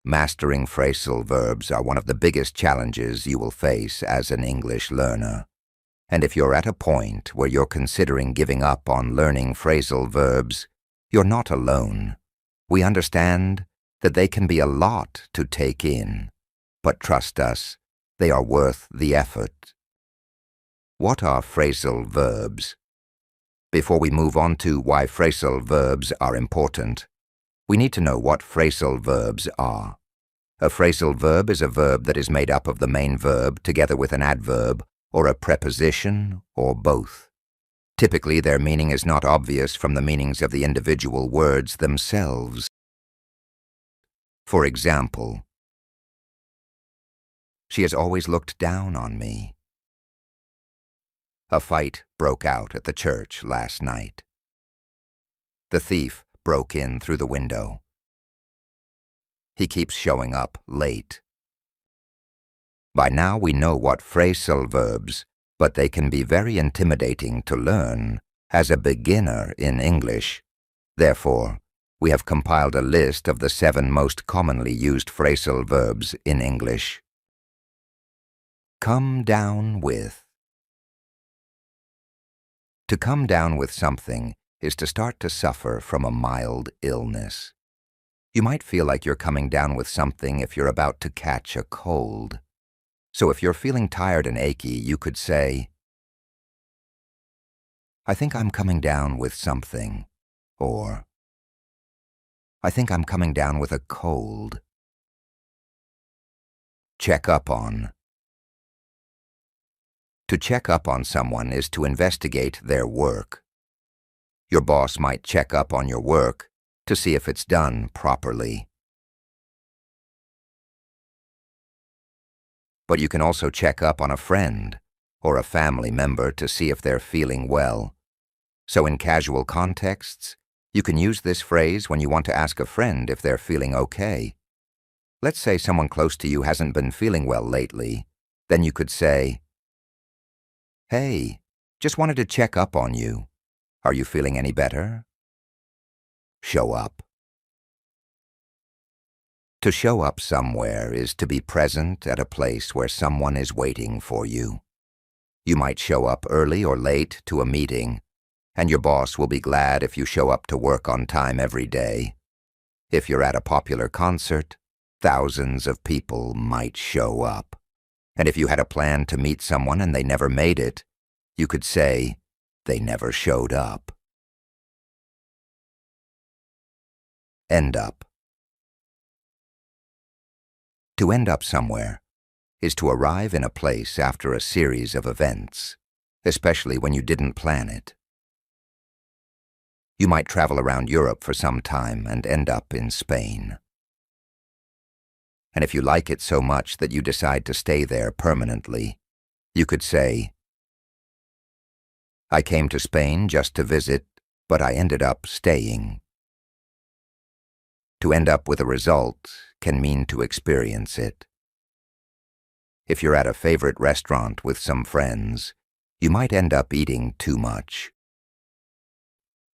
Mastering phrasal verbs are one of the biggest challenges you will face as an English learner. And if you're at a point where you're considering giving up on learning phrasal verbs, you're not alone. We understand that they can be a lot to take in, but trust us, they are worth the effort. What are phrasal verbs? Before we move on to why phrasal verbs are important, we need to know what phrasal verbs are. A phrasal verb is a verb that is made up of the main verb together with an adverb or a preposition or both. Typically, their meaning is not obvious from the meanings of the individual words themselves. For example, she has always looked down on me. A fight broke out at the church last night. The thief broke in through the window. He keeps showing up late. By now we know what phrasal verbs, but they can be very intimidating to learn as a beginner in English. Therefore, we have compiled a list of the 7 most commonly used phrasal verbs in English. Come down with. To come down with something is to start to suffer from a mild illness. You might feel like you're coming down with something if you're about to catch a cold. So if you're feeling tired and achy, you could say, I think I'm coming down with something, or I think I'm coming down with a cold. Check up on. To check up on someone is to investigate their work. Your boss might check up on your work to see if it's done properly. But you can also check up on a friend or a family member to see if they're feeling well. So in casual contexts, you can use this phrase when you want to ask a friend if they're feeling okay. Let's say someone close to you hasn't been feeling well lately. Then you could say, Hey, just wanted to check up on you. Are you feeling any better? Show up. To show up somewhere is to be present at a place where someone is waiting for you. You might show up early or late to a meeting, and your boss will be glad if you show up to work on time every day. If you're at a popular concert, thousands of people might show up. And if you had a plan to meet someone and they never made it, you could say, they never showed up. End up. To end up somewhere is to arrive in a place after a series of events, especially when you didn't plan it. You might travel around Europe for some time and end up in Spain. And if you like it so much that you decide to stay there permanently, you could say, I came to Spain just to visit, but I ended up staying. To end up with a result can mean to experience it. If you're at a favorite restaurant with some friends, you might end up eating too much.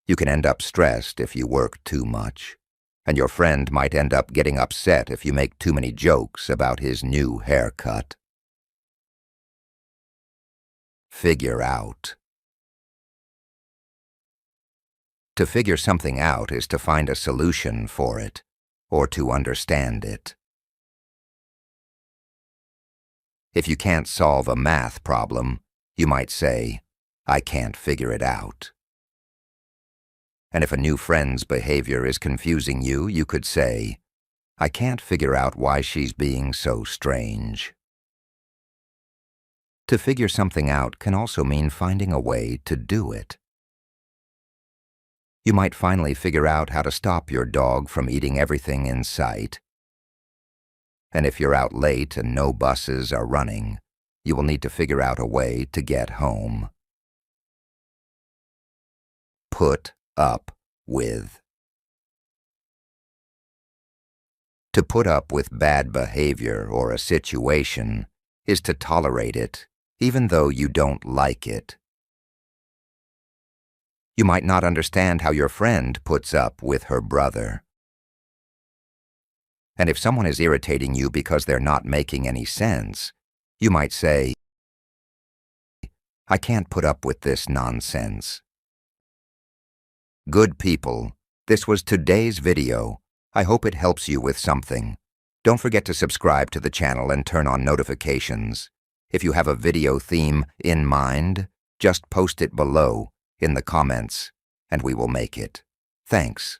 You can end up stressed if you work too much, and your friend might end up getting upset if you make too many jokes about his new haircut. Figure out. To figure something out is to find a solution for it, or to understand it. If you can't solve a math problem, you might say, I can't figure it out. And if a new friend's behavior is confusing you, you could say, I can't figure out why she's being so strange. To figure something out can also mean finding a way to do it. You might finally figure out how to stop your dog from eating everything in sight. And if you're out late and no buses are running, you will need to figure out a way to get home. Put up with. To put up with bad behavior or a situation is to tolerate it, even though you don't like it. You might not understand how your friend puts up with her brother. And if someone is irritating you because they're not making any sense, you might say, "I can't put up with this nonsense." Good people, this was today's video. I hope it helps you with something. Don't forget to subscribe to the channel and turn on notifications. If you have a video theme in mind, just post it below in the comments, and we will make it. Thanks.